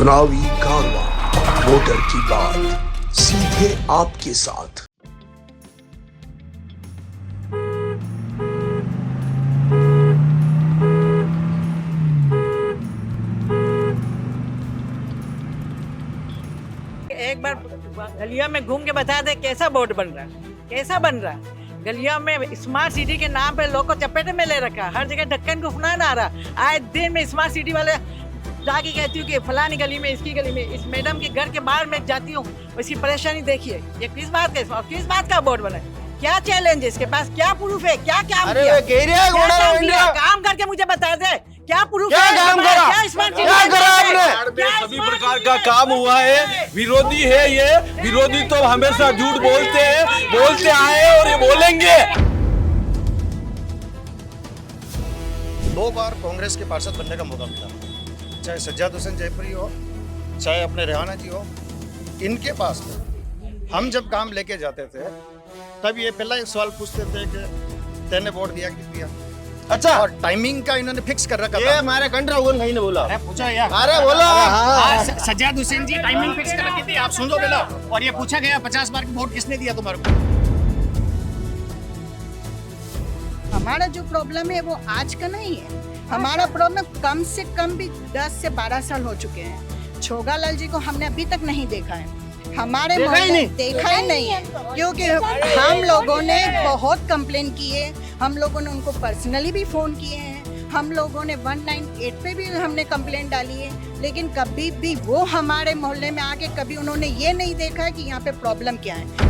चुनावी कारवां, वोटर की बात, सीधे आपके साथ। एक बार गलिया में घूम के बता दे कैसा बोर्ड बन रहा है, कैसा बन रहा है। गलिया में स्मार्ट सिटी के नाम पे लोग को चपेटे में ले रखा, हर जगह ढक्कन को फुनान आ रहा। आए दिन में स्मार्ट सिटी वाले जाके कहती हूँ कि फलानी गली में, इसकी गली में, इस मैडम के घर के बाहर मैं जाती हूँ, इसकी परेशानी देखिए। ये किस बात का बोर्ड बना है? क्या चैलेंज है इसके पास? क्या प्रूफ है? क्या काम किया? काम करके मुझे बता दे, क्या प्रूफ है? काम करा? क्या करा आपने? सभी प्रकार का काम हुआ है। विरोधी है ये, विरोधी तो हमेशा झूठ बोलते हैं, बोलते आए और ये बोलेंगे। 2 बार कांग्रेस के पार्षद बनने का मौका मिला, चाहे सज्जाद हुसैन जयपुरी हो, चाहे अपने रेहाना जी हो। इनके पास हम जब काम लेके जाते थे तब ये पहला एक सवाल पूछते थे कि तेने वोट दिया कि दिया। अच्छा, और टाइमिंग का इन्होंने फिक्स कर रखा ये था। हमारे कंट्रोल होगन भाई ने बोला। अरे पूछा यार, अरे बोलो। सज्जाद हुसैन जी टाइमिंग फिक्स कर रखी थी, आप सुन लो पहला। और ये पूछा गया 50 बार की वोट किसने दिया तुम्हारे को? हमारा जो प्रॉब्लम है वो आज का नहीं है। हमारा प्रॉब्लम कम से कम भी 10 से 12 साल हो चुके हैं। छोगालाल जी को हमने अभी तक नहीं देखा है, हमारे देखा ही नहीं है, क्योंकि हम लोगों ने बहुत कंप्लेन की है। हम लोगों ने उनको पर्सनली भी फोन किए हैं, हम लोगों ने 198 पे भी हमने कंप्लेन डाली है, लेकिन कभी भी वो हमारे मोहल्ले में आके कभी उन्होंने ये नहीं देखा कि यहाँ पे प्रॉब्लम क्या है।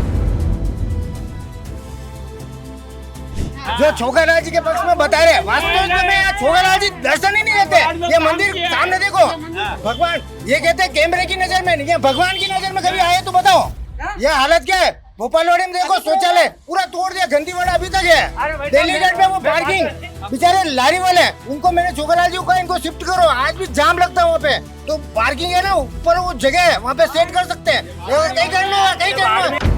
जो छोगालाल जी के पक्ष में बता रहे, वास्तव में छोगालाल जी दर्शन ही नहीं देते। ये मंदिर सामने देखो, भगवान ये कहते हैं कैमरे की नजर में नहीं, ये भगवान की नजर में कभी आए तो बताओ। ये हालत क्या है? भोपालवाड़ी में देखो, शौचालय पूरा तोड़ दिया, गंदीवाड़ा अभी तक है। दिल्ली गेट में वो पार्किंग, बेचारे लारी वाले, उनको मैंने छोगालाल जी को कहा इनको शिफ्ट करो, आज भी जाम लगता है वहाँ पे। तो पार्किंग है ना, ऊपर वो जगह है, वहाँ पे सेट कर सकते हैं। कहीं करना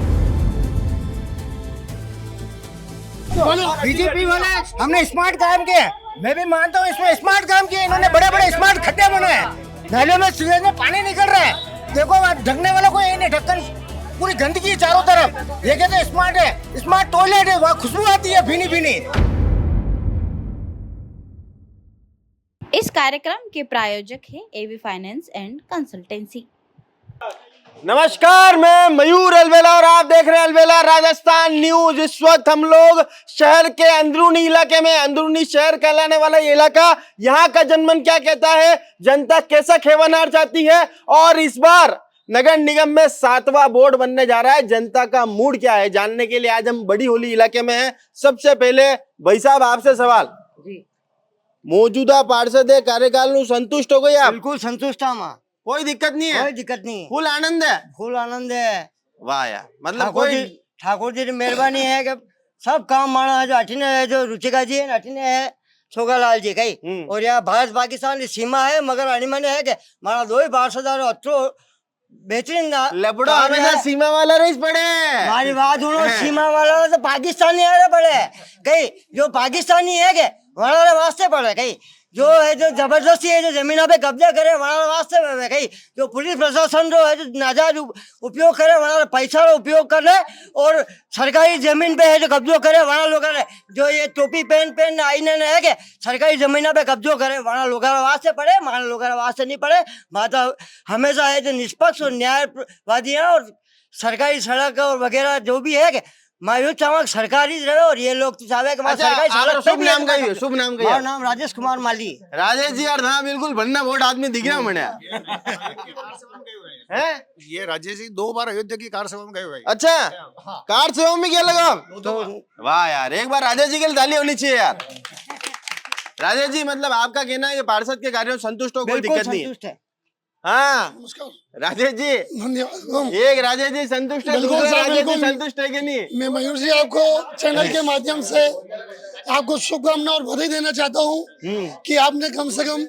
बीजेपी वाले हमने स्मार्ट काम किया, मैं भी मानता हूँ इसमें स्मार्ट काम किया। इन्होंने बड़े बड़े स्मार्ट खड्डे बनाए, नालियों में सीवेज में पानी निकल रहा है। देखो ढकने वाला कोई है नहीं, ढक्कन पूरी गंदगी चारों तरफ। ये कहते हैं स्मार्ट है, स्मार्ट टॉयलेट है, वहाँ खुशबू आती है भीनी भीनी। इस कार्यक्रम के प्रायोजक है एवी फाइनेंस एंड कंसल्टेंसी। नमस्कार, मैं मयूर अलवेला और आप देख रहे हैं अलवेला राजस्थान न्यूज। इस वक्त हम लोग शहर के अंदरूनी इलाके में, अंदरूनी शहर कहलाने वाला ये इलाका, यहाँ का जनमन क्या कहता है, जनता कैसा खेवानार चाहती है, और इस बार नगर निगम में 7वां बोर्ड बनने जा रहा है, जनता का मूड क्या है, जानने के लिए आज हम बड़ी होली इलाके में हैं। सबसे पहले भाई साहब आपसे सवाल, मौजूदा पार्षद कार्यकाल नु संतुष्ट हो गए आप? बिल्कुल संतुष्ट हूँ, कोई दिक्कत नहीं है? कोई दिक्कत नहीं, फुल आनंद है? फुल आनंद है। वाह यार, मतलब कोई ठाकुर जी की मेहरबानी है कि सब काम माना है। जो अठिने है, जो रुचिका जी है, अठिने है छोगालाल जी कही। और यहाँ भारत पाकिस्तान की सीमा है, मगर अनिमन है कि मारा 2 ही पार्षद अत्रो बेहतरीन लबड़ा हमेशा सीमा वाला रईस पड़े। हमारी बात सुनो, सीमा वाला तो पाकिस्तानी है पड़े कहीं, जो पाकिस्तानी है के वहाँ वास्ते पड़े कहीं, जो है जो जबरदस्ती है जो जमीनों पे कब्जा करे वहाँ वास्ते में कहीं, जो पुलिस प्रशासन जो है जो नाजायज उपयोग करे वहाँ पैसा उपयोग करे, और सरकारी जमीन पे है जो कब्जो करे वहाँ लोग जो ये टोपी पहन आईने है के सरकारी जमीनों पे कब्जो करे वहाँ लोग वास्ते पड़े, वहाँ लोग वास्ते नहीं पड़े। माता हमेशा है जो निष्पक्ष और न्यायवादी है, और सरकारी सड़क और वगैरह जो भी है मैं यूँ चाहूँ सरकारी रहे, और ये लोग तो चाहे सरकारी शुभ नाम का ही, शुभ नाम का ही। नाम राजेश कुमार माली। राजेश जी यार, हाँ बिल्कुल बनना वोट आदमी दिख रहा मैंने है। ये राजेश जी 2 बार अयोध्या की कार सेवा में गए हुए। अच्छा, कार सेवा में क्या लगा तो? वाह यार, एक बार राजेश जी के लिए ताली होनी चाहिए यार। राजेश जी, मतलब आपका कहना है कि पार्षद के कार्यों से संतुष्ट हो, कोई दिक्कत नहीं है? हाँ राजेश जी, धन्यवाद। एक राजेश जी संतुष्ट है, दूसरा राजेश जी संतुष्ट है कि नहीं? मैं मयूर जी आपको चैनल के माध्यम से आपको शुभकामना और बधाई देना चाहता हूँ कि आपने कम से कम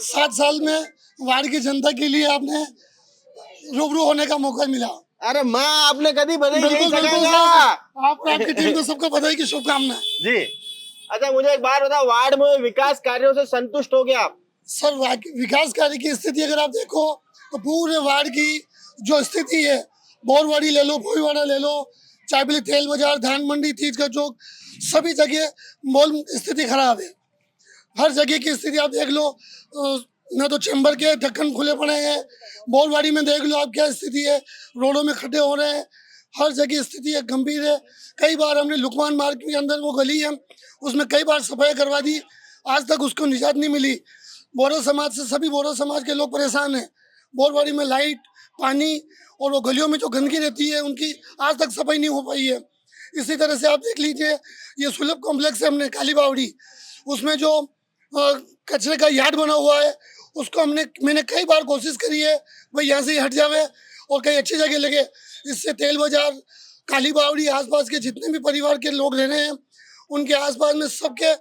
7 साल में वार्ड की जनता के लिए आपने रूबरू होने का मौका मिला। अरे माँ, आपने कभी बधाई नहीं सकेगा। आप आपकी टीम को सबको बधाई की शुभकामना जी। अच्छा, मुझे एक बात बताओ, वार्ड में विकास कार्यों से संतुष्ट हो गए आप? सर विकास कार्य की स्थिति अगर आप देखो तो पूरे वार्ड की जो स्थिति है, बोरवाड़ी ले लो, भोईवाड़ा ले लो, चायबली तेल बाजार, धान मंडी, तीज का चौक, सभी जगह मॉल स्थिति खराब है। हर जगह की स्थिति आप देख लो, न तो चैम्बर के ढक्कन खुले पड़े हैं, बोरवाड़ी में देख लो आप क्या स्थिति है, रोडों में खड्डे हो रहे हैं, हर जगह स्थिति है गंभीर है। कई बार हमने लुकमान मार्ग के अंदर वो गली है उसमें कई बार सफाई करवा दी, आज तक उसको निजात नहीं मिली। बोरो समाज से सभी बोरो समाज के लोग परेशान हैं। बोरवाड़ी में लाइट, पानी और वो गलियों में जो गंदगी रहती है उनकी आज तक सफाई नहीं हो पाई है। इसी तरह से आप देख लीजिए ये सुलभ कॉम्प्लेक्स है हमने काली बावड़ी, उसमें जो कचरे का यार्ड बना हुआ है उसको मैंने कई बार कोशिश करी है भाई यहाँ से हट जावे और कई अच्छी जगह लगे। इससे तेल बाजार, काली बावड़ी, आसपास के जितने भी परिवार के लोग रह रहे हैं उनके आसपास में सबके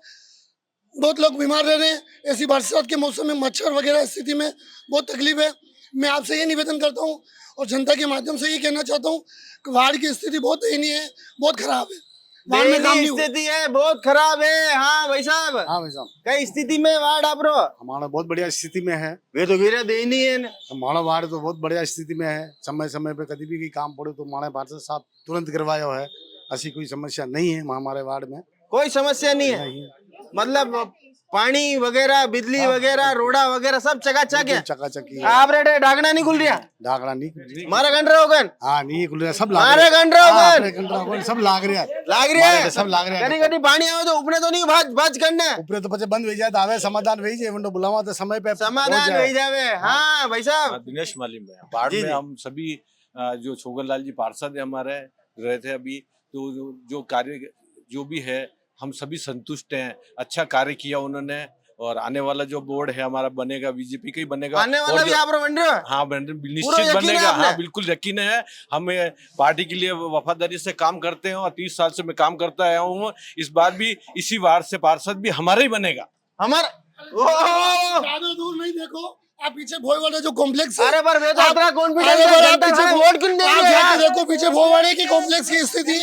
बहुत लोग बीमार रह रहे हैं। ऐसी बरसात के मौसम में मच्छर वगैरह स्थिति में बहुत तकलीफ है। मैं आपसे ये निवेदन करता हूँ और जनता के माध्यम से ये कहना चाहता हूँ कि वार्ड की स्थिति बहुत दयनीय है, बहुत खराब है। वार्ड में काम नहीं हुआ। स्थिति है, बहुत खराब है। हाँ भाई साहब, हाँ भाई साहब, कई स्थिति में वार्ड आप रो? हमारा बहुत बढ़िया स्थिति में है। वे तो गिरा दे नहीं है। हमारा वार्ड तो बहुत बढ़िया स्थिति में है। समय समय पे कभी भी काम पड़े तो हमारे पार्षद साहब तुरंत करवाया है। ऐसी कोई समस्या नहीं है हमारे वार्ड में, कोई समस्या नहीं है। मतलब पानी वगैरह, बिजली वगैरह, रोड़ा वगैरह सब चकाचक है। चकाचक है। आप रेडे ढाकना नहीं खुल रहा? ढाकना नहीं, मारा गंड रहा होगन? हाँ नहीं खुल रहा, सब मारा गंड रहा होगन? सब लाग रहा है, लाग रहा है, सब लाग रहा है। कभी कभी पानी आवे तो ऊपरे तो नहीं भाज करना, ऊपरे तो पचे बंद हो जाए, आवे समाधान वही जाए, वंडो बुलावा तो समय पे समाधान हो जावे। हाँ भाई साहब, दिनेश मालिम है। वार्ड में हम सभी जो छोगरलाल जी पार्षद है हमारे रहे थे अभी, तो जो कार्य जो भी है हम सभी संतुष्ट हैं। अच्छा कार्य किया उन्होंने और आने वाला जो बोर्ड है हमारा बनेगा, बीजेपी का ही बनेगा। आने वाला भी आप बन रहे हो? हाँ निश्चित बनेगा। हाँ बिल्कुल यकीन है। हम पार्टी के लिए वफादारी से काम करते हैं और 30 साल से मैं काम करता आया हूँ। इस बार भी इसी वार्ड से पार्षद भी हमारा ही बनेगा। हमारा ज्यादा दूर नहीं देखो, आप पीछे भोईवाड़ा जो कॉम्प्लेक्स है, अरे पर वे तो इतना कॉन्फिडेंस है, वोट क्यों दे रहे हैं? देखो पीछे भोईवाड़े की कॉम्प्लेक्स की स्थिति,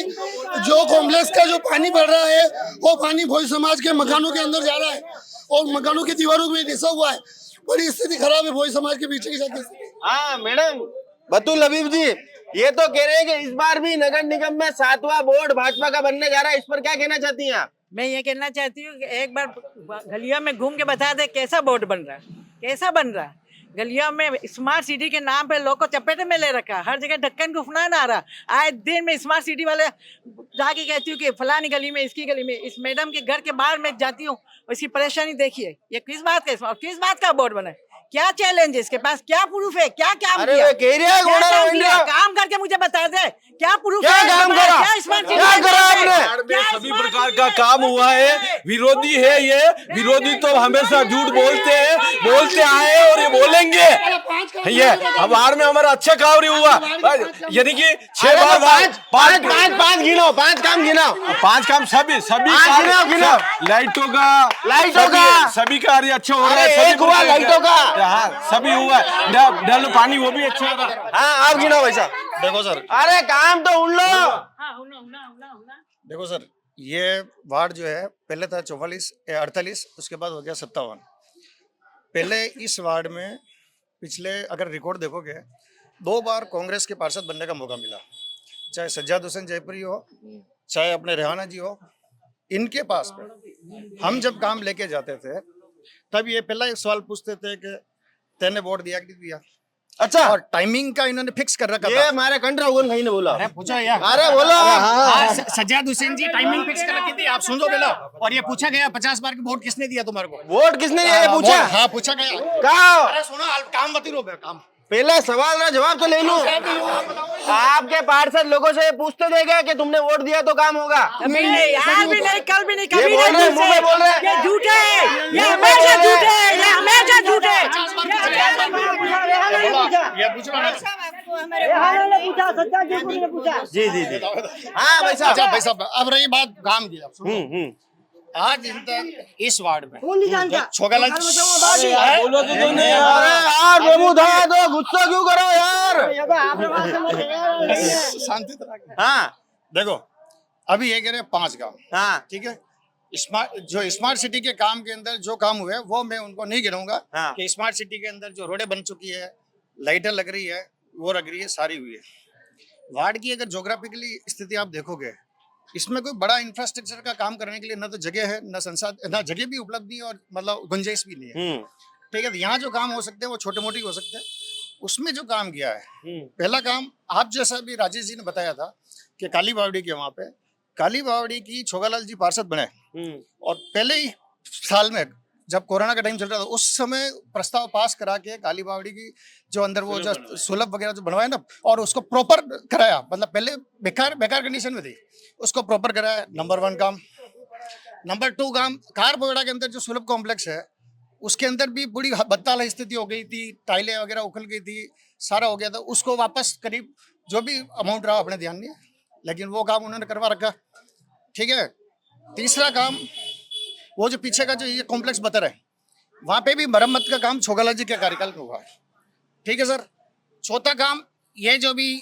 जो कॉम्प्लेक्स का जो पानी भर रहा है वो पानी भोई समाज के मकानों के अंदर जा रहा है और मकानों की दीवारों में घिसा हुआ है। बड़ी स्थिति खराब है भोई समाज के पीछे की जाके। हाँ मैडम बतुल हबीब जी, ये तो कह रहे हैं कि इस बार भी नगर निगम में 7वां बोर्ड भाजपा का बनने जा रहा है। इस पर क्या कहना चाहती हैं आप? मैं ये कहना चाहती हूँ कि एक बार गलिया में घूम के बता दे कैसा बोर्ड बन रहा है, कैसा बन रहा है। गलिया में स्मार्ट सिटी के नाम पे लोग को चपेटे में ले रखा, हर जगह ढक्कन को फुना आ रहा। आए दिन में स्मार्ट सिटी वाले जाके कहती हूँ कि फलानी गली में, इसकी गली में, इस मैडम के घर के बाहर मैं जाती हूँ, इसकी परेशानी देखिए। ये किस बात का, किस बात का बोर्ड बना है? क्या चैलेंज है इसके पास? क्या प्रूफ है? क्या काम अरे किया? कह रहे हैं क्या काम किया? काम करके मुझे बता दे, क्या प्रूफ है? क्या काम करा? क्या स्मार्ट सिटी क्या करा आपने? में सभी प्रकार का काम हुआ है। विरोधी है ये, विरोधी तो हमेशा झूठ बोलते आए और ये बोलेंगे। ये वार्ड में हमारा अच्छा काम नहीं हुआ, यानी कि 6 बार पांच गिनो, 5 काम गिनो, 5 काम सभी गिनो। लाइटों का सभी कार्य अच्छा हो रहा है। एक हुआ लाइटों का, हाँ सभी हुआ। डल पानी वो भी अच्छा हो रहा है। हाँ आप गिनो वैसा। देखो सर, अरे काम तो उन लो। देखो सर, ये वार्ड जो है पहले था 44 या 48, उसके बाद हो गया 57। पहले इस वार्ड में पिछले अगर रिकॉर्ड देखोगे 2 बार कांग्रेस के पार्षद बनने का मौका मिला, चाहे सज्जाद हुसैन जयपुरी हो, चाहे अपने रेहाना जी हो। इनके पास हम जब काम लेके जाते थे तब ये पहला एक सवाल पूछते थे कि तेने वोट दिया कि नहीं दिया। अच्छा, और टाइमिंग का इन्होंने फिक्स कर रखा ये था। हमारे कंट्रा होगन कहीं ने बोला। अरे पूछा यार, अरे बोलो। सज्जाद हुसैन जी टाइमिंग फिक्स कर रखी थी, आप सुन लो पहले। और ये पूछा गया 50 बार की वोट किसने दिया तुम्हारे को? वोट किसने दिया ये पूछा? हाँ पूछा गया। कहा? अरे सुनो, काम मत रो, काम पहले सवाल का जवाब तो ले लूं। आपके पार्षद लोगों से पूछते देगा कि तुमने वोट दिया तो काम होगा? आज भी नहीं, कल भी नहीं, ये कभी बोल रहे, मुंह में बोल रहे। ये झूठे है, ये हमेशा झूठे है, ये हमेशा झूठे है। ये पूछो ना। जी जी जी। हाँ भाई साहब। अच्छा भाई साहब, अब रही बात काम की। आज इस वार्ड में छोगालाल बोलो तो तुमने यार बाबू था तो गुस्सा क्यों करो यार? शांति। हाँ देखो अभी ये कह रहे 5 काम, हाँ ठीक है। स्मार्ट सिटी के काम के अंदर जो काम हुए वो मैं उनको नहीं गिनाऊंगा हाँ। कि स्मार्ट सिटी के अंदर जो रोडें बन चुकी है, लाइटें लग रही है, वो लग रही है, सारी हुई है। वार्ड की अगर ज्योग्राफिकली स्थिति आप देखोगे, इसमें कोई बड़ा इंफ्रास्ट्रक्चर का काम करने के लिए न तो जगह है, न संसाधन, न जगह भी उपलब्ध नहीं है और मतलब गुंजाइश भी नहीं है। ठीक है, तो यहाँ जो काम हो सकते हैं वो छोटे मोटे हो सकते हैं। उसमें जो काम किया है, पहला काम आप जैसा भी राजेश जी ने बताया था कि काली बावड़ी के वहाँ पे काली बावड़ी की छोगालाल जी पार्षद बने और पहले ही साल में जब कोरोना का टाइम चल रहा था उस समय प्रस्ताव पास करा के काली बावड़ी की जो अंदर वो जो सुलभ वगैरह जो बनवाया ना और उसको प्रॉपर कराया, मतलब पहले बेकार कंडीशन में थी, उसको प्रॉपर कराया। नंबर 1 काम। नंबर 2 काम, कारपोड़ा के अंदर जो सुलभ कॉम्प्लेक्स है उसके अंदर भी बड़ी बदताल स्थिति हो गई थी, टाइलें वगैरह उखल गई थी, सारा हो गया था। उसको वापस करीब जो भी अमाउंट रहा अपने ध्यान में, लेकिन वो काम उन्होंने करवा रखा। ठीक है, तीसरा काम वो जो पीछे का जो ये कॉम्प्लेक्स बता रहे वहाँ पे भी मरम्मत का काम छोगालाल जी के कार्यकाल में हुआ है। ठीक है सर। चौथा काम, ये जो भी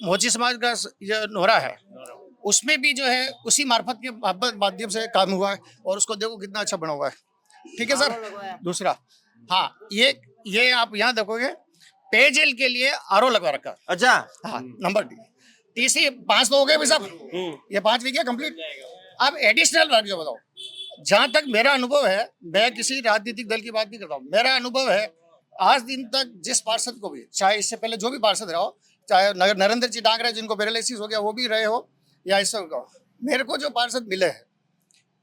मोची समाज का ये नोहरा है उसमें भी जो है उसी मार्फत के माध्यम से काम हुआ है और उसको देखो कितना अच्छा बना हुआ है। ठीक है सर। दूसरा, हाँ, ये आप यहाँ देखोगे पेयजल के लिए आरओ लगवा रखा। अच्छा। हाँ, नंबर 3। तीसरी 5 तो हो गए भाई साहब, ये 5 भी क्या कंप्लीट। अब एडिशनल राज्य बताओ, जहां तक मेरा अनुभव है, मैं किसी राजनीतिक दल की बात नहीं करता हूँ, मेरा अनुभव है आज दिन तक जिस पार्षद को भी, चाहे इससे पहले जो भी पार्षद रहा हो, चाहे नरेंद्र जी डांगरा जिनको पैरालिसिस हो गया वो भी रहे हो या इससे हो, मेरे को जो पार्षद मिले हैं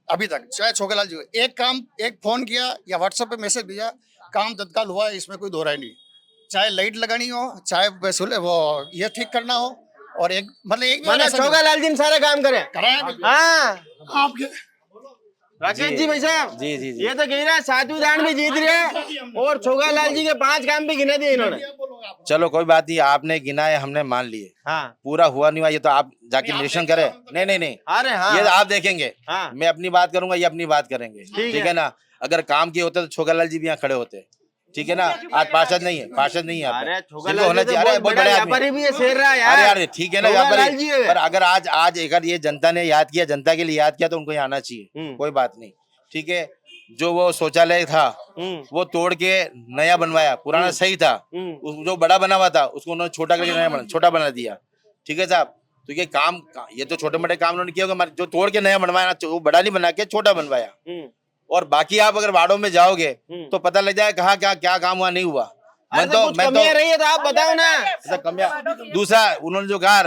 अभी तक, चाहे छोगालाल जी, एक फोन किया या व्हाट्सएप पे मैसेज भेजा, काम तत्काल हुआ है, इसमें कोई दो राय नहीं। चाहे लाइट लगानी हो, चाहे वो ये ठीक करना हो, और एक मतलब छोगालाल जी सारे काम करे कराया। हाँ आपके राकेश जी भाई साहब, जी जी जी ये तो कह रहा है 7वीं दान भी जीत रहे हैं और छोगालाल जी के 5 काम भी गिने दिए इन्होंने। चलो कोई बात नहीं, आपने गिनाए हमने मान लिए। हाँ, पूरा हुआ नहीं हुआ ये तो आप जाके निरीक्षण करें। नहीं अरे हाँ, ये आप देखेंगे। हाँ, मैं अपनी बात करूंगा, ये अपनी बात करेंगे। ठीक है ना। अगर काम किए होते तो छोगालाल जी भी यहाँ खड़े होते। ठीक है ना। आज पार्षद नहीं है, अरे जिनको होना चाहिए। अरे बहुत बड़े व्यापारी भी है, शेर रहा है अरे यार। यार ठीक है ना व्यापारी, पर अगर आज अगर ये जनता ने याद किया, जनता के लिए याद किया, तो उनको यहाँ आना चाहिए। कोई बात नहीं। ठीक है। जो वो शौचालय था वो तोड़ के नया बनवाया, पुराना सही था। जो बड़ा बना हुआ था उसको उन्होंने छोटा करके नया छोटा बना दिया। ठीक है साहब। तो ये काम, ये तो छोटे मोटे काम उन्होंने किया होगा, जो तोड़ के नया बनवाया, वो बड़ा नहीं बना के छोटा बनवाया। और बाकी आप अगर वार्डों में जाओगे तो पता लग जाए कहाँ क्या काम हुआ, नहीं हुआ। मैं तो रही है तो आप बताओ ना। कमियां। दूसरा, उन्होंने जो कहा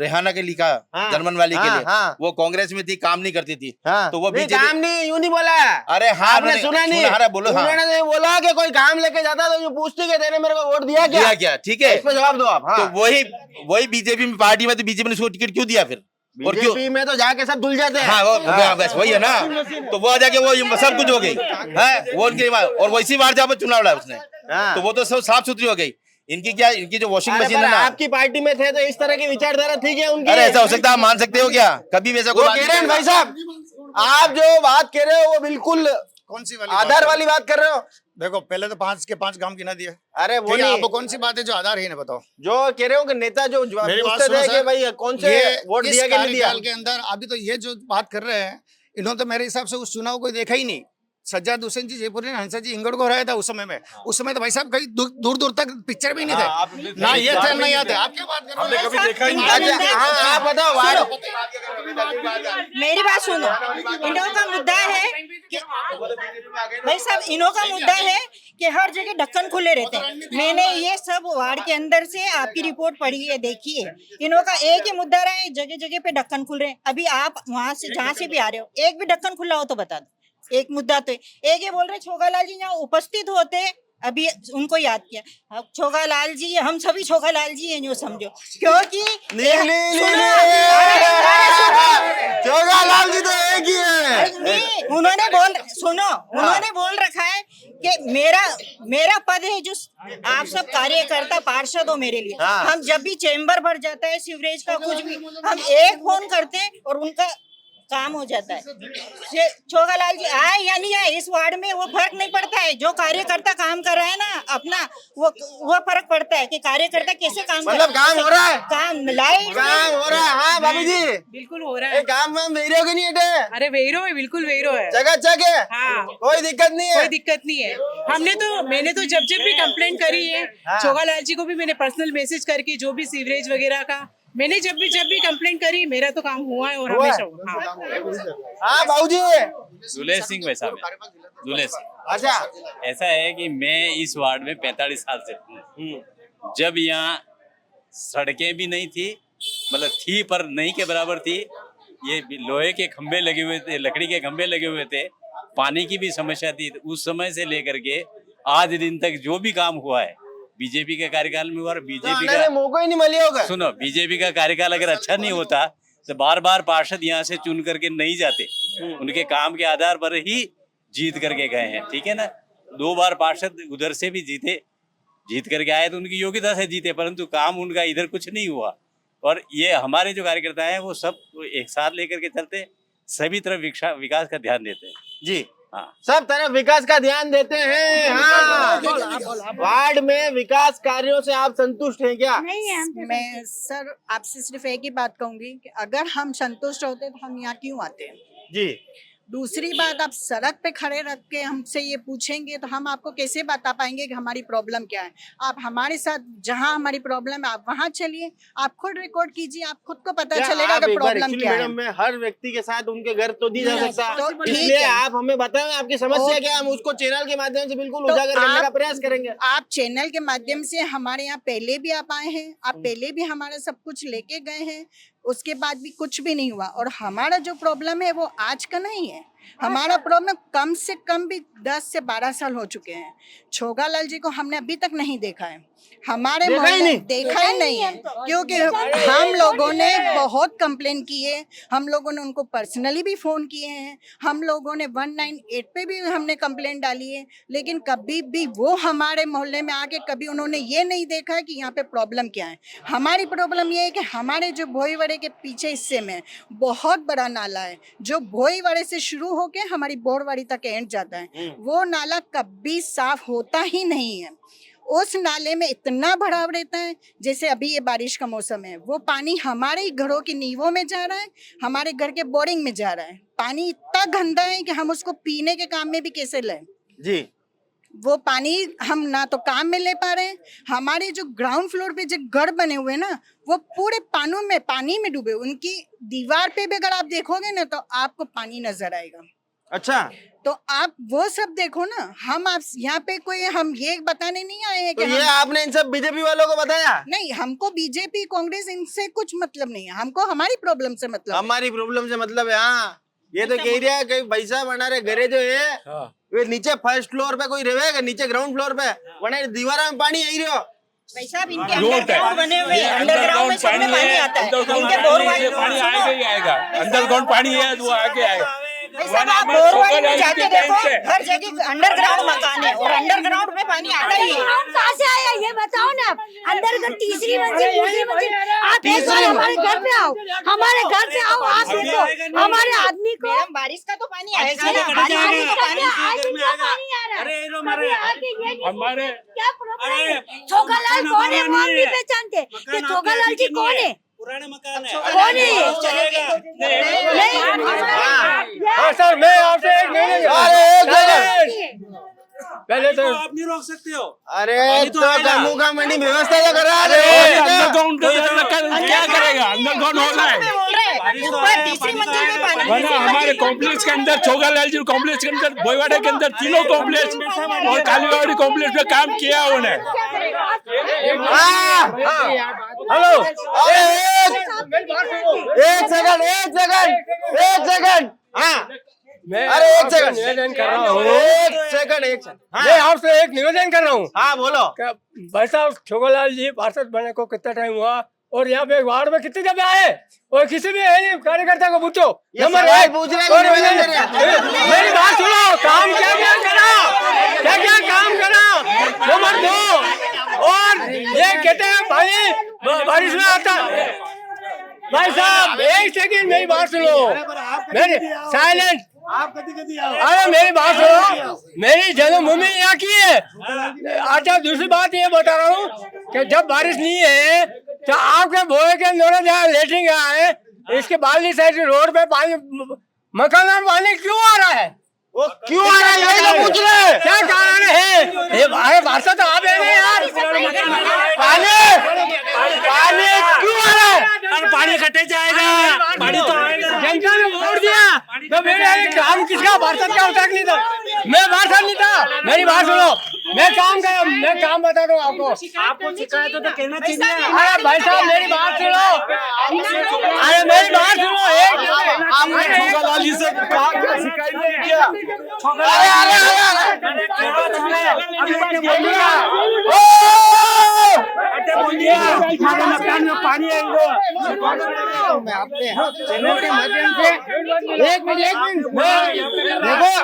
रेहाना के लिखा, जर्मन वाली के लिए, वो कांग्रेस में थी, काम नहीं करती थी। तो वो बीजेपी काम नहीं, यूं नहीं बोला। अरे हाँ, आपने सुना नहीं। बोलो। उन्होंने बोला कि कोई काम लेके जाता तो पूछती कि तेरे मेरे को वोट दिया क्या। ठीक है, इस पे जवाब दो आप। तो वही बीजेपी में पार्टी में, तो बीजेपी ने उसको टिकट क्यों दिया फिर? और बीजेपी में तो जाके सब धुल जाते हैं। हाँ, बस वही है ना। तो वो जाके वो सब कुछ हो गई है, वो उनकी और वैसी बार जहाँ पर चुनाव लड़ा उसने, तो वो तो सब साफ सुथरी हो गई। इनकी जो वॉशिंग मशीन है ना, आपकी पार्टी में थे तो इस तरह की विचारधारा थी क्या उनकी? अरे ऐसा हो सकता है, आप मान सकते हो क्या? कभी वैसा कोई भाई साहब, आप जो बात कह रहे हो वो बिल्कुल कौन सी वाली आधार वाली बात कर रहे हो। देखो, पहले तो 5 के 5 काम गिना दिए। अरे वो नहीं, आपको कौन सी बात है जो आधार है, बताओ। जो कह रहे हो कि नेता जो पूछते थे कि भाई कौन से वोट दिया कि नहीं दिया के अंदर, अभी तो ये जो बात कर रहे हैं, इन्होंने तो मेरे हिसाब से उस चुनाव को देखा ही नहीं। सज्जाद हुसैन जी जयपुर ने हंसा जी इंगड़ को हराया था उस समय में। उस समय तो भाई साहब कहीं दूर तक पिक्चर भी नहीं थे, ना ये थे ना याद है। आप क्या बात कर रहे हो? कभी देखा ही नहीं। आप बताओ। मेरी बात सुनो। इन्हों का मुद्दा है कि भाई साहब, इन्हों का मुद्दा है कि हर जगह ढक्कन खुले रहते हैं। मैंने ये सब वार्ड के अंदर से आपकी रिपोर्ट पढ़ी है, देखी है। इन्हों का एक ही मुद्दा रहा है, जगह जगह पे ढक्कन खुल रहे हैं। अभी आप वहां से जहाँ से भी आ रहे हो, एक भी ढक्कन खुला हो तो बता दो। एक मुद्दा तो एक ये बोल रहे छोगालाल जी यहाँ उपस्थित होते, अभी उनको याद किया। अब छोगालाल जी, हम सभी छोगालाल जी हैं जो समझो, क्योंकि छोगालाल जी तो एक ही है। उन्होंने बोल रखा है कि मेरा पद है जो आप सब कार्यकर्ता पार्षद हो मेरे लिए। हम जब भी चेंबर भर जाता है सीवरेज का कुछ भी, हम एक फोन करते हैं और उनका काम हो जाता है। छोगालाल जी आए या नहीं आए इस वार्ड में वो फर्क नहीं पड़ता है। जो कार्यकर्ता काम कर रहा है ना अपना, वो फर्क पड़ता है कि कार्यकर्ता कैसे काम कर मतलब काम हो रहा है, काम लाइट काम हो रहा है। हाँ भाभी जी, बिल्कुल हो रहा है। काम वाम वेरो के नहीं हटे? अरे वेरो है, बिल्कुल वेरो है। जगह जगह है, हाँ, कोई दिक्कत नहीं है, कोई दिक्कत नहीं है। मैंने तो जब भी कंप्लेंट करी है, छोगालाल जी को भी मैंने पर्सनल मैसेज करके, जो भी सीवरेज वगैरह का मैंने जब भी कंप्लेंट करी, मेरा तो काम हुआ है और हमेशा हुआ। हाँ बाबू जी, दुले सिंह वैसा में, दुले सिंह। अच्छा, ऐसा है कि मैं इस वार्ड में 45 साल से हूँ। जब यहाँ सड़कें भी नहीं थी, मतलब थी पर नहीं के बराबर थी, ये लोहे के खंभे लगे हुए थे, लकड़ी के खंभे लगे हुए थे, पानी की भी समस्या थी। उस समय से लेकर के आज दिन तक जो भी काम हुआ है बीजेपी के कार्यकाल में हुआ, और बीजेपी का मौका ही नहीं मिला होगा। सुनो, बीजेपी का कार्यकाल अगर अच्छा नहीं होता तो बार बार पार्षद यहाँ से चुन करके नहीं जाते, उनके काम के आधार पर ही जीत करके गए हैं, ठीक है ना। 2 बार पार्षद उधर से भी जीत करके आए तो उनकी योग्यता से जीते, परंतु काम उनका इधर कुछ नहीं हुआ। और ये हमारे जो कार्यकर्ता हैं वो सब एक साथ लेकर के चलते, सभी तरफ विकास का ध्यान देते हैं जी। हाँ, सब तरफ विकास का ध्यान देते हैं। हाँ, वार्ड में विकास कार्यों से आप संतुष्ट हैं क्या? मैं सर आपसे सिर्फ एक ही बात कहूंगी कि अगर हम संतुष्ट होते तो हम यहाँ क्यों आते हैं। जी। दूसरी बात, आप सड़क पे खड़े रख के हमसे ये पूछेंगे तो हम आपको कैसे बता पाएंगे कि हमारी प्रॉब्लम क्या है। आप हमारे साथ जहाँ हमारी प्रॉब्लम है आप वहाँ चलिए, आप खुद रिकॉर्ड कीजिए, आप खुद को पता चलेगा कि प्रॉब्लम क्या है। मैडम, मैं हर व्यक्ति के साथ उनके घर तो दी जा सकता, तो ठीक इसलिए है। आप हमें बताएं आपकी समस्या क्या, हम उसको चैनल के माध्यम से बिल्कुल उजागर करने का प्रयास करेंगे। आप चैनल के माध्यम से हमारे यहाँ पहले भी आप आए हैं, आप पहले भी हमारा सब कुछ लेके गए हैं, उसके बाद भी कुछ भी नहीं हुआ। और हमारा जो प्रॉब्लम है वो आज का नहीं है, हमारा प्रॉब्लम कम से कम भी 10 से 12 साल हो चुके हैं। छोगालाल जी को हमने अभी तक नहीं देखा है, हमारे मोहल्ले देखा ही नहीं है, क्योंकि हम लोगों ने बहुत कंप्लेन की है, हम लोगों ने उनको पर्सनली भी फोन किए हैं, हम लोगों ने 198 पे भी हमने कंप्लेन डाली है, लेकिन कभी भी वो हमारे मोहल्ले में आके कभी उन्होंने ये नहीं देखा कि यहाँ पे प्रॉब्लम क्या है। हमारी प्रॉब्लम ये है कि हमारे जो भोईवाड़े के पीछे हिस्से में बहुत बड़ा नाला है, जो भोईवाड़े से शुरू होके हमारी बोरवाड़ी तक एंड जाता है, वो नाला कभी साफ होता ही नहीं है। उस नाले में इतना भराव रहता है, जैसे अभी ये बारिश का मौसम है, वो पानी हमारे घरों की नींवों में जा रहा है, हमारे घर के बोरिंग में जा रहा है। पानी इतना गंदा है कि हम उसको पीने के काम में भी कैसे लें जी। वो पानी हम ना तो काम में ले पा रहे हैं। हमारे जो ग्राउंड फ्लोर पे जो घर बने हुए ना, वो पूरे पानी में डूबे। उनकी दीवार पे भी अगर आप देखोगे ना तो आपको पानी नजर आएगा। अच्छा, तो आप वो सब देखो ना। हम आप यहाँ पे कोई हम ये बताने नहीं आए हैं कि तो ये आपने इन सब बीजेपी वालों को बताया? नहीं, हमको बीजेपी कांग्रेस इनसे कुछ मतलब नहीं है, हमको हमारी प्रॉब्लम से मतलब हमारी प्रॉब्लम से मतलब है। हाँ, ये तो कह रहा है कि पैसा बना रहे घरे जो है वे नीचे फर्स्ट फ्लोर पे कोई रहेगा, नीचे ग्राउंड फ्लोर पे वरना दीवार में पानी आई रहो। पैसा भी इनके अंडरग्राउंड बने हुए हैं, अंडरग्राउंड में सब में पानी आता है, इनके बोरवाल पानी आएगा ही आएगा, अंडरग्राउंड पानी है वो आगे आएगा। आप बोरवाल में जाके देखो, हर जगह अंडरग्राउंड मकान है और अंडरग्राउंड में पानी आता ही है। कहाँ से आया ये बताओ ना। अंडरग्राउंड तीसरी मंजिल, दूसरी मंजिल। आप एक बार हमारे घर पे आओ, हमारे घर से आओ, आप देखो हमारे आदमी को। बारिश का तो पानी आएगा ना, हमारे क्या प्रॉब्लम है? छोगालाल कौन है वो हम नहीं पहचानते कि छोगालाल जी कौन है, पुराने मकान है, कौन है? हाँ सर, मैं आपसे पहले तो आप नहीं रोक सकते हो। अरे तो कानून का मंडी व्यवस्था तो करा अंडरग्राउंड क्या करेगा, अंडरग्राउंड हो रहा है वरना हमारे कॉम्प्लेक्स के अंदर, छोगालाल जी कॉम्प्लेक्स के अंदर, भोईवाड़े के अंदर तीनों कॉम्प्लेक्स और कालीवाड़ी कॉम्प्लेक्स में काम किया उन्हें। हेलो, एक सेकंड। हाँ, अरे एक सेकंड निवेदन कर रहा हूँ, एक सेकंड। मैं आपसे एक निवेदन कर रहा हूँ। हाँ बोलो। भाई साहब, छोगालाल जी पार्षद बने को कितना टाइम हुआ और यहाँ पे वार्ड में कितने दफे आए और किसी भी है कार्यकर्ता को पूछो। नंबर 1 मेरी बात सुनो, काम क्या काम करा। नंबर 2, और ये कहते हैं पानी बारिश में आता, भाई साहब एक सेकंड मेरी बात सुनो, मेरी साइलेंट, अरे मेरी बात सुनो, मेरी जन्मभूमि यहाँ की है। अच्छा दूसरी बात ये बता रहा हूँ कि जब बारिश नहीं है तो आपके बोए के अंदर जहाँ लेटरिन है इसके बालनी साइड रोड पे पानी, मकान में पानी क्यों आ रहा है? वो क्यों आ रहा है यही तो पूछ रहे हैं। क्या कारण है? ये भाई भाषा तो आप है यार, पानी पानी क्यों आ रहा है? पानी कटे जाएगा, पानी तो आएगा। जनता ने वोट दिया तो मेरे काम किसका भारत का उठा नहीं था, मैं भारत नहीं था। मेरी बात सुनो, मैं काम बता दूं आपको शिकायत तो कहना चाहिए। अरे भाई साहब मेरी बात सुनो, अरे मेरी बात सुनो, एक से शिकायत नहीं किया। मकान में पानी मैं अपने चैनल के माध्यम से एक मिनट देखो,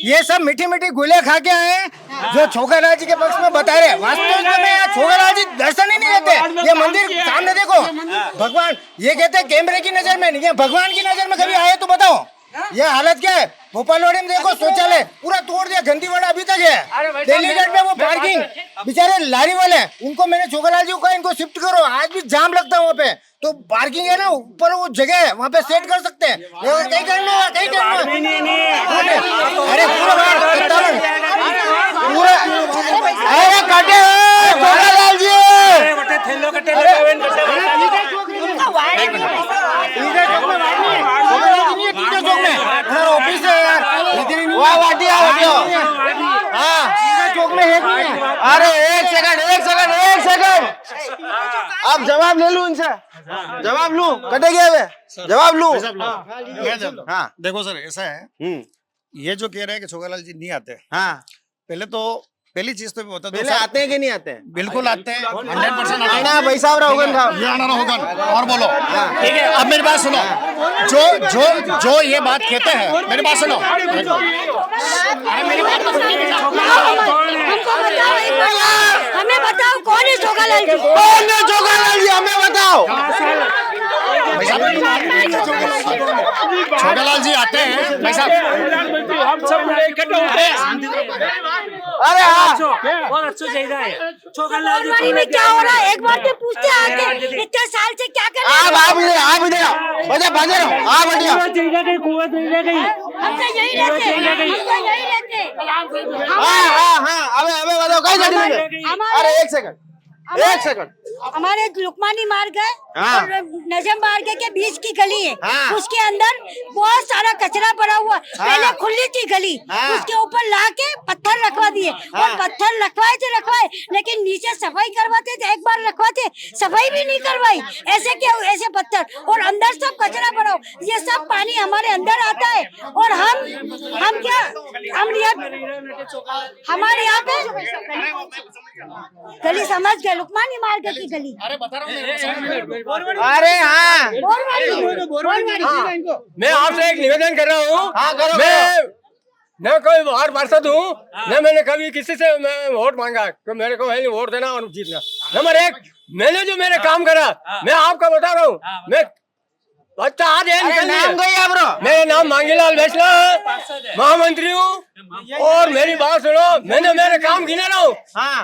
ये सब मीठी मीठी गुले खा के आए जो छोगालाल जी के पक्ष में बता रहे, वास्तव में छोगालाल जी दर्शन ही नहीं देते। ये मंदिर सामने देखो, भगवान ये कहते हैं कैमरे की नजर में नहीं है, भगवान की नजर में कभी आए तो बताओ। ये हालत क्या है? भोपालवाड़ी में देखो शौचालय पूरा तोड़ दिया, गंदीवाड़ा अभी तक है। दिल्ली गेट में वो पार्किंग बेचारे लारी वाले, उनको मैंने छोगालाल जी को कहा इनको शिफ्ट करो, आज भी जाम लगता है वहाँ पे। तो पार्किंग है ना ऊपर, वो जगह है वहाँ पे सेट कर सकते हैं, कहीं करना है कहीं करना है। अरे पूरा अरे कटे छोगालाल जी, ऑफिस है यार, चौक में है। अरे एक सेकंड आप जवाब ले लूं इनसे, जवाब लूं, कटे गए वे जवाब लूं। हाँ देखो सर ऐसा है, ये जो कह रहे हैं कि छोगालाल जी नहीं आते, हाँ पहली चीज तो बता दो, पहले आते हैं कि नहीं आते हैं? बिल्कुल आते हैं, 100% आते हैं। ना भाई साहब होगन साहब, ये आना होगन और बोलो, ठीक है। अब मेरी बात सुनो, जो ये बात कहते हैं, मेरी बात सुनो, हमें बताओ कौन है छोगालाल जी? कौन है छोगालाल जी, हमें बताओ। छोगालाल जी आते हैं भाई साहब, हम सब इकट्ठे होते हैं। अरे हाँ बहुत अच्छा चाहिए छोगालाल फरवरी में क्या हो रहा है? एक बार तो पूछते आके इतने साल से क्या कर रहे हैं? आप इधर बजा बाजे रहो, आप बढ़िया हमसे यही रहते, हमसे यही रहते। हाँ अबे बताओ कहीं गाड़ी में। अरे एक सेकंड हमारे लुकमानी मार्ग है और नजम मार्ग के बीच की गली है, उसके अंदर बहुत सारा कचरा पड़ा हुआ। पहले खुली थी गली, उसके ऊपर ला के पत्थर रखवा दिए और पत्थर रखवाए लेकिन नीचे सफाई करवाते थे, एक बार रखवाते सफाई भी नहीं करवाई। ऐसे क्या ऐसे पत्थर और अंदर सब कचरा पड़ा हो, ये सब पानी हमारे अंदर आता है और हम क्या हमारे यहाँ पे गली समझ गए, लुकमानी मार्ग की गली। अरे बता रहा हूँ, अरे हाँ मैं आपसे एक निवेदन कर रहा हूँ, मैं कोई बाहर पार्षद हूँ, न मैंने कभी किसी से मैं वोट मांगा तो मेरे को है वोट देना और जीतना। नंबर एक, मैंने जो मेरे काम करा मैं आपको बता रहा हूँ, मैं बच्चा आज मेरा नाम मांगीलाल वैष्णव है, महामंत्री हूँ। और मेरी बात सुनो, मैंने मेरे काम गिना रहा हूँ।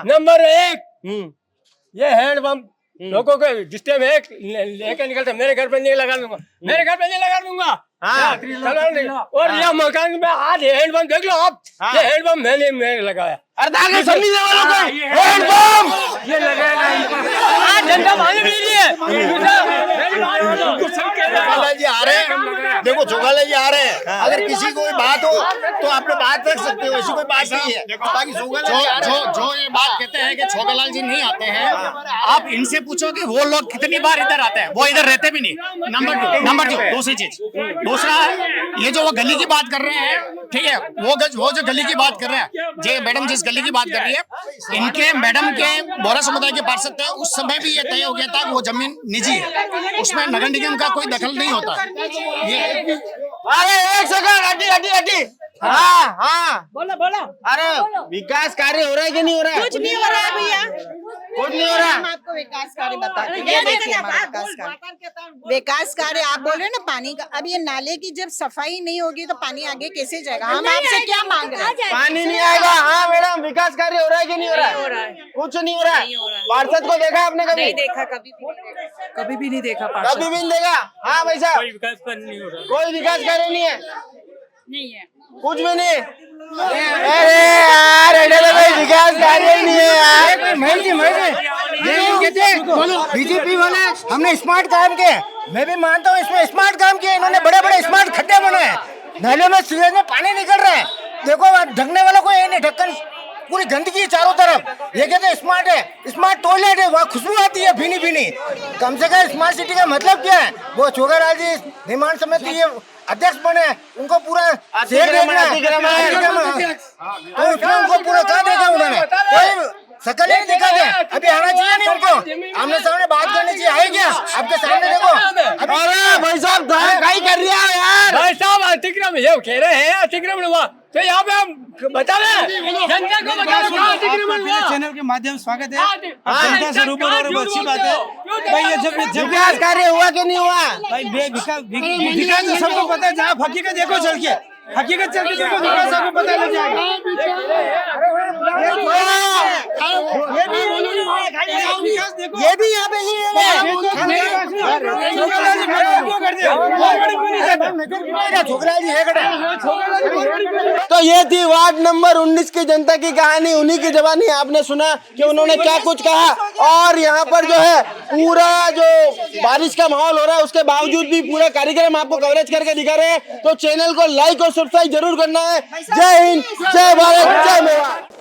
नंबर एक, ये हैंडपंप लोगों को जिससे में लेके निकलते, मेरे घर पे नहीं लगा दूंगा, मेरे घर पे नहीं लगा दूंगा। और यह मकान में आज हैंडपंप देख लो आप, ये हैंडपंप मैंने लगाया। ये लगाया आज जनता मालूम लीजिए। छोगालाल जी आ रहे हैं, देखो छोगालाल जी आ रहे हैं, अगर किसी को बात हो तो आप लोग बात रख सकते हो, ऐसी कोई बात नहीं है। बाकी जो ये बात कहते हैं कि छोगालाल जी नहीं आते हैं, आप इनसे पूछो कि वो लोग कितनी बार इधर आते हैं, वो इधर रहते भी नहीं। नंबर टू दूसरी चीज, दूसरा ये जो वो गली की बात कर रहे हैं, ठीक है, वो जो गली की बात कर रहे हैं, जे मैडम जिस गली की बात कर रही है, इनके मैडम के बोहरा समुदाय के पार्षद थे, उस समय भी ये तय हो गया था कि वो जमीन निजी है, उसमें नगर निगम का कोई दखल नहीं होता। ये अरे एक सेकंड, हड्डी हाँ बोला अरे विकास कार्य हो रहा है कि नहीं हो रहा है? कुछ नहीं हो रहा है भैया। कुछ नहीं हो रहा। हम आपको विकास कार्य बताते हैं। ये देखिए हमारा विकास कार्य। विकास कार्य आप बोल रहे हैं ना पानी का, अब ये नाले की जब सफाई नहीं होगी तो पानी आगे कैसे जाएगा? हम आपसे क्या मांग रहे हैं? पानी नहीं आएगा। हाँ मैडम, विकास कार्य हो रहा है कि नहीं हो रहा है? कुछ नहीं हो रहा है। पार्षद को देखा आपने कभी? नहीं देखा, कभी भी नहीं देखा। कभी भी नहीं देखा। हाँ भाई साहब, कोई विकास कार्य नहीं हो रहा। कोई विकास कार्य नहीं है, नहीं है, कुछ भी नहीं। अरे यार भाई विकास कार्य ही नहीं है यार। बीजेपी वाले हमने स्मार्ट काम किए, मैं भी मानता हूँ इसमें स्मार्ट काम किए। इन्होंने बड़े बड़े स्मार्ट खड्डे बनाए, नालियों में सीवरेज में पानी निकल रहा है। देखो ढकने वाला कोई है नहीं, ढक्कन पूरी गंदगी है चारों तरफ। ये कहते हैं स्मार्ट है, स्मार्ट टॉयलेट है, वहाँ खुशबू आती है भीनी भीनी। कम से कम स्मार्ट सिटी का मतलब क्या है? वो छोगालाल जी निर्माण समिति के अध्यक्ष बने, उनको पूरा शेर देखना है, तो उसमें उनको पूरा कहा देखा उन्होंने, कोई शकल नहीं दिखा दे। अभी आना चाहिए नहीं उनको, आमने सामने बात करनी चाहिए। आए क्या आपके सामने? देखो अरे भाई साहब क्या कर रहा है यार? भाई साहब अतिक्रमण ये कह रहे हैं अतिक्रमण हुआ, तो यहाँ पे हम बता रहे जनता को बता रहे अतिक्रमण हुआ। चैनल के माध्यम से स्वागत है। जनता से रूबरू हो रहे, अच्छी बात है भाई। ये जब विकास कार्य हुआ कि नहीं हुआ भाई? विकास तो सबको पता है, जहाँ हकीकत देखो चल के, हकीकत चल के देखो, विकास आपको पता लग जाएगा। ये भी यहाँ पे नहीं है। तो ये थी वार्ड नंबर 19 की जनता की कहानी। उन्हीं की जबानी आपने सुना कि उन्होंने क्या कुछ कहा। और यहाँ पर जो है पूरा जो बारिश का माहौल हो रहा है, उसके बावजूद भी पूरा कार्यक्रम आपको कवरेज करके दिखा रहे हैं। तो चैनल को लाइक और सब्सक्राइब जरूर करना है। जय हिंद, जय भारत, जय मेवाड़।